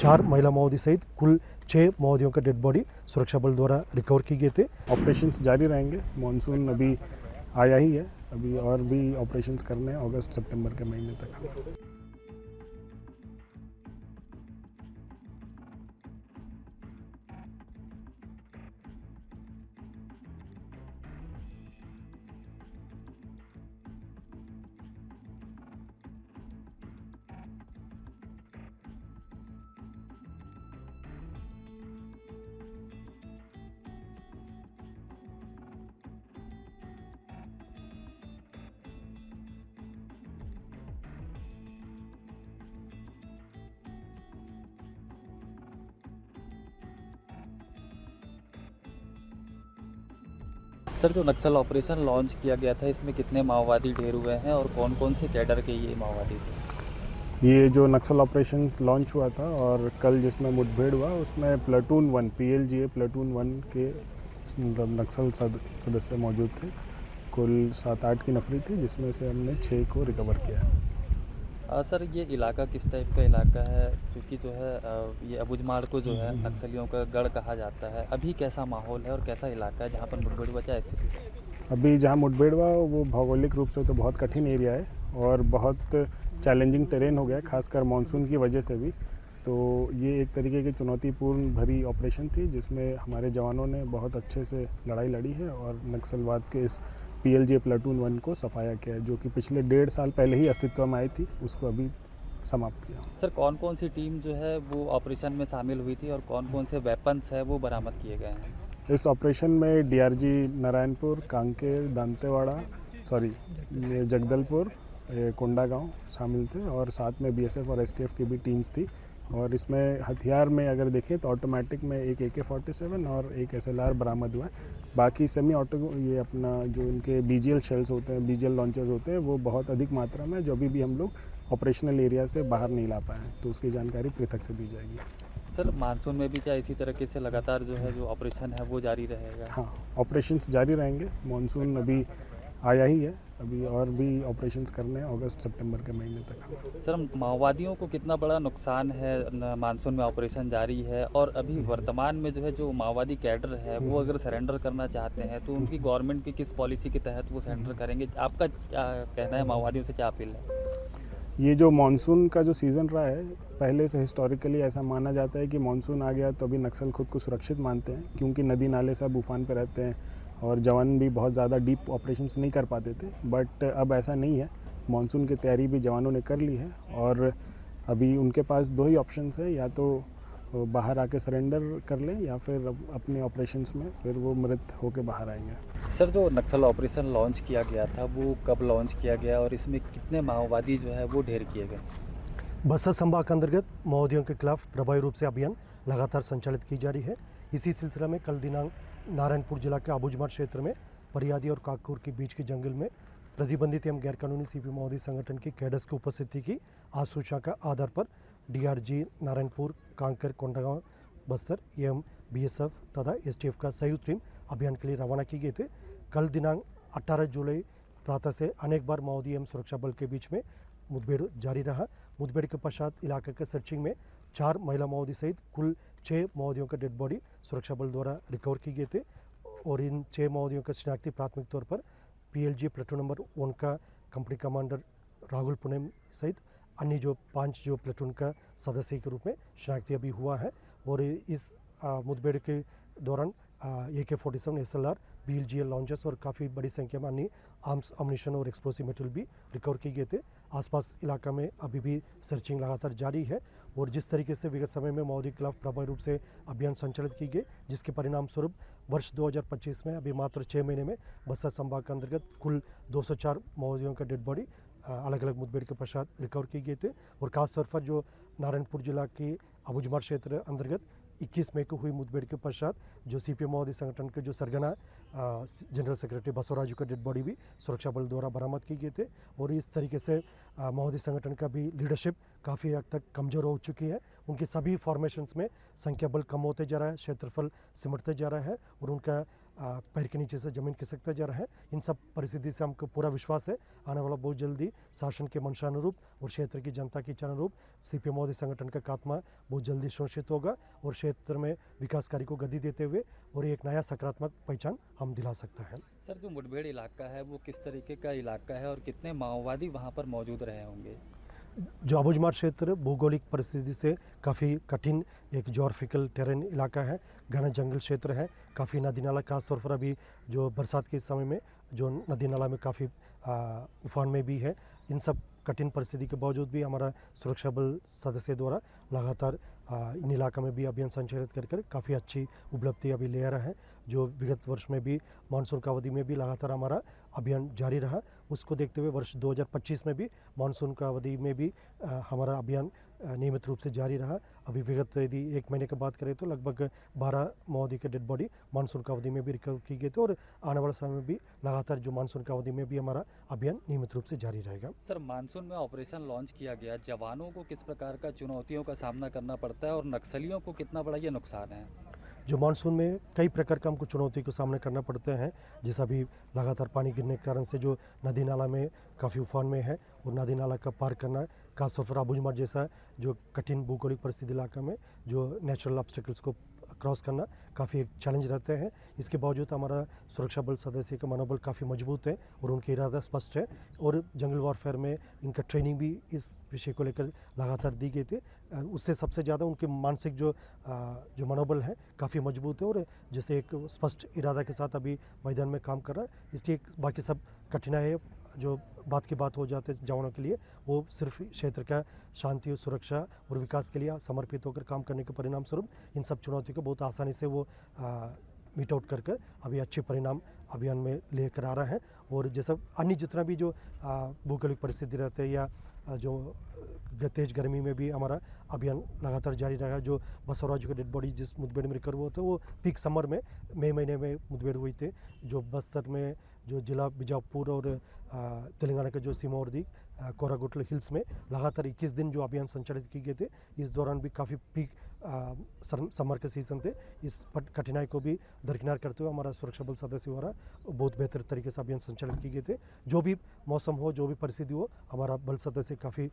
4 महिला माओवादी सहित कुल 6 माओवादियों का डेड बॉडी सुरक्षा बल द्वारा रिकवर की गए थे। ऑपरेशंस जारी रहेंगे। मॉनसून अभी आया ही है, अभी और भी ऑपरेशंस करने हैं अगस्त सितंबर के महीने तक। सर, जो नक्सल ऑपरेशन लॉन्च किया गया था, इसमें कितने माओवादी ढेर हुए हैं और कौन कौन से कैडर के ये माओवादी थे? ये जो नक्सल ऑपरेशंस लॉन्च हुआ था और कल जिसमें मुठभेड़ हुआ उसमें प्लाटून 1 PLGA प्लाटून 1 के नक्सल सदस्य मौजूद थे। कुल 7-8 की नफरी थी, जिसमें से हमने 6 को रिकवर किया है। सर, ये इलाका किस टाइप का इलाका है? क्योंकि जो है ये अबुझमाड़ को जो है नक्सलियों का गढ़ कहा जाता है। अभी कैसा माहौल है और कैसा इलाका है जहाँ पर मुठभेड़ हुआ, क्या स्थिति है? अभी जहाँ मुठभेड़ हुआ वो भौगोलिक रूप से तो बहुत कठिन एरिया है और बहुत चैलेंजिंग टेरेन हो गया, खासकर मानसून की वजह से भी। तो ये एक तरीके की चुनौतीपूर्ण भरी ऑपरेशन थी, जिसमें हमारे जवानों ने बहुत अच्छे से लड़ाई लड़ी है और नक्सलवाद के इस PLGA प्लाटून 1 को सफाया किया, जो कि पिछले 1.5 साल पहले ही अस्तित्व में आई थी, उसको अभी समाप्त किया। सर, कौन कौन सी टीम जो है वो ऑपरेशन में शामिल हुई थी और कौन कौन से वेपन्स है वो बरामद किए गए हैं? इस ऑपरेशन में DRG नारायणपुर, कांकेर, दांतेवाड़ा, जगदलपुर, कोंडागांव शामिल थे और साथ में BSF और STF की भी टीम्स थी। और इसमें हथियार में अगर देखें तो ऑटोमेटिक में एक AK-47 और एक SLR बरामद हुआ है। बाकी सेमी ऑटो ये अपना जो इनके BGL शेल्स होते हैं, BGL लॉन्चर्स होते हैं, वो बहुत अधिक मात्रा में जो अभी भी हम लोग ऑपरेशनल एरिया से बाहर नहीं ला पाए हैं, तो उसकी जानकारी पृथक से दी जाएगी। सर, मानसून में भी क्या इसी तरीके से लगातार जो है जो ऑपरेशन है वो जारी रहेगा? हाँ, ऑपरेशंस जारी रहेंगे। मॉनसून अभी आया ही है, अभी और भी ऑपरेशंस करने हैं अगस्त सितंबर के महीने तक। सर, माओवादियों को कितना बड़ा नुकसान है मानसून में ऑपरेशन जारी है और अभी वर्तमान में जो है जो माओवादी कैडर है वो अगर सरेंडर करना चाहते हैं तो उनकी गवर्नमेंट की किस पॉलिसी के तहत वो सरेंडर करेंगे? आपका क्या कहना है, माओवादियों से क्या अपील है? ये जो मानसून का जो सीज़न रहा है, पहले से हिस्टोरिकली ऐसा माना जाता है कि मानसून आ गया तो अभी नक्सल खुद को सुरक्षित मानते हैं, क्योंकि नदी नाले सब उफान पे रहते हैं और जवान भी बहुत ज़्यादा डीप ऑपरेशंस नहीं कर पाते थे। बट अब ऐसा नहीं है, मानसून की तैयारी भी जवानों ने कर ली है और अभी उनके पास 2 ही ऑप्शंस है, या तो बाहर आके सरेंडर कर लें या फिर अपने ऑपरेशंस में फिर वो मृत होकर बाहर आएंगे। सर, जो नक्सल ऑपरेशन लॉन्च किया गया था वो कब लॉन्च किया गया और इसमें कितने माओवादी जो है वो ढेर किए गए? बस्तर संभाग के अंतर्गत माओवादियों के खिलाफ प्रभावी रूप से अभियान लगातार संचालित की जा रही है। इसी सिलसिले में कल दिनांक नारायणपुर जिला के अबुझमाड़ क्षेत्र में परियादी और काकूर के बीच के जंगल में प्रतिबंधित एवं गैरकानूनी CP माओवादी संगठन के कैडर्स की उपस्थिति की आसूचना का आधार पर DRG नारायणपुर, कांकेर, कोंडागांव, बस्तर एवं BSF तथा STF का संयुक्त टीम अभियान के लिए रवाना की गए थे। कल दिनांक 18 जुलाई प्रातः से अनेक बार माओवादी एवं सुरक्षा बल के बीच में मुठभेड़ जारी रहा। मुठभेड़ के पश्चात इलाके के सर्चिंग में 4 महिला माओवादी सहित कुल 6 माओवादियों का डेड बॉडी सुरक्षा बल द्वारा रिकवर की गए थे और इन 6 माओवादियों का शिनाख्ती प्राथमिक तौर पर PLGA प्लेटून नंबर 1 का कंपनी कमांडर राहुल पुनेम सहित अन्य जो 5 जो प्लेटून का सदस्य के रूप में शिनाख्ती अभी हुआ है। और इस मुठभेड़ के दौरान AK-47 SLR, BGL लॉन्चर्स और काफ़ी बड़ी संख्या में अन्य आर्म्स, अम्युनिशन और एक्सप्लोसिव मटेरियल भी रिकवर किए गए थे। आसपास इलाका में अभी भी सर्चिंग लगातार जारी है और जिस तरीके से विगत समय में माओवादी के खिलाफ प्रभावी रूप से अभियान संचालित की गई, जिसके परिणाम स्वरूप वर्ष 2025 में अभी मात्र 6 महीने में बस्तर संभाग के अंतर्गत कुल 204 माओवादियों का डेड बॉडी अलग अलग मुठभेड़ के पश्चात रिकवर किए गए थे। और खासतौर पर जो नारायणपुर जिला के अबुझमाड़ क्षेत्र अंतर्गत 21 मई को हुई मुठभेड़ के पश्चात जो CPM माओवादी संगठन के जो सरगना जनरल सेक्रेटरी बसवराजू का डेड बॉडी भी सुरक्षा बल द्वारा बरामद की गए थे। और इस तरीके से माओवादी संगठन का भी लीडरशिप काफ़ी हद तक कमज़ोर हो चुकी है। उनके सभी फॉर्मेशंस में संख्या बल कम होते जा रहा है, क्षेत्रफल सिमटते जा रहा है और उनका पैर के नीचे से ज़मीन खिसकता जा रहा है। इन सब परिस्थिति से हमको पूरा विश्वास है आने वाला बहुत जल्दी शासन के मंशानुरूप और क्षेत्र की जनता की इच्छा अनुरूप सीपीएम मोदी संगठन का खात्मा बहुत जल्दी सुनिश्चित होगा और क्षेत्र में विकास कार्य को गति देते हुए और एक नया सकारात्मक पहचान हम दिला सकते हैं। सर, जो मुठभेड़ इलाका है वो किस तरीके का इलाका है और कितने माओवादी वहाँ पर मौजूद रहे होंगे? जो अबूझमाड़ क्षेत्र भौगोलिक परिस्थिति से काफ़ी कठिन एक जोग्राफिकल टेरेन इलाका है, घना जंगल क्षेत्र है, काफ़ी नदी नाला खासतौर पर अभी जो बरसात के समय में जो नदी नाला में काफ़ी उफान में भी है। इन सब कठिन परिस्थिति के बावजूद भी हमारा सुरक्षा बल सदस्य द्वारा लगातार इन इलाका में भी अभियान संचालित कर काफ़ी अच्छी उपलब्धि अभी ले आ रहा है। जो विगत वर्ष में भी मानसून का अवधि में भी लगातार हमारा अभियान जारी रहा, उसको देखते हुए वर्ष 2025 में भी मानसून का अवधि में भी हमारा अभियान नियमित रूप से जारी रहा। अभी विगत यदि 1 महीने की बात करें तो लगभग 12 माओवादी के डेड बॉडी मानसून का अवधि में भी रिकवर की गई थी और आने वाले समय में भी लगातार जो मानसून का अवधि में भी हमारा अभियान नियमित रूप से जारी रहेगा। सर, मानसून में ऑपरेशन लॉन्च किया गया, जवानों को किस प्रकार का चुनौतियों का सामना करना पड़ता है और नक्सलियों को कितना बड़ा ये नुकसान है? जो मानसून में कई प्रकार का हमको चुनौती को सामना करना पड़ते हैं, जैसा भी लगातार पानी गिरने के कारण से जो नदी नाला में काफ़ी उफान में है और नदी नाला का पार करना, खासतौर पर अबूझमाड़ जैसा जो कठिन भौगोलिक परिस्थिति इलाका में जो नेचुरल ऑब्स्टिकल्स को क्रॉस करना काफ़ी एक चैलेंज रहते हैं। इसके बावजूद हमारा सुरक्षा बल सदस्य का मनोबल काफ़ी मजबूत है और उनके इरादा स्पष्ट है और जंगल वॉरफेयर में इनका ट्रेनिंग भी इस विषय को लेकर लगातार दी गई थी। उससे सबसे ज़्यादा उनके मानसिक जो मनोबल है काफ़ी मजबूत है और जैसे एक स्पष्ट इरादा के साथ अभी मैदान में काम कर रहा है। इसलिए बाकी सब कठिनाई जो बात की बात हो जाते हैं जवानों के लिए, वो सिर्फ क्षेत्र का शांति और सुरक्षा और विकास के लिए समर्पित होकर काम करने के परिणाम स्वरूप इन सब चुनौतियों को बहुत आसानी से वो मीट आउट कर अभी अच्छे परिणाम अभियान में लेकर आ रहा है। और जैसा अन्य जितना भी जो भौगोलिक परिस्थिति रहते हैं या जो तेज गर्मी में भी हमारा अभियान लगातार जारी रहा। जो बसवराज के डेड बॉडी जिस मुठभेड़ में रिकवर हुआ था वो पीक समर में मई महीने में मुठभेड़ हुई थी। जो बस्तर में जो जिला बीजापुर और तेलंगाना का जो सीमावर्ती कोरागुट हिल्स में लगातार 21 दिन जो अभियान संचालित किए गए थे, इस दौरान भी काफ़ी पीक समर के सीजन थे। इस कठिनाई को भी दरकिनार करते हुए हमारा सुरक्षा बल सदस्य द्वारा बहुत बेहतर तरीके से अभियान संचालित किए गए थे। जो भी मौसम हो, जो भी परिस्थिति हो, हमारा बल सदस्य काफ़ी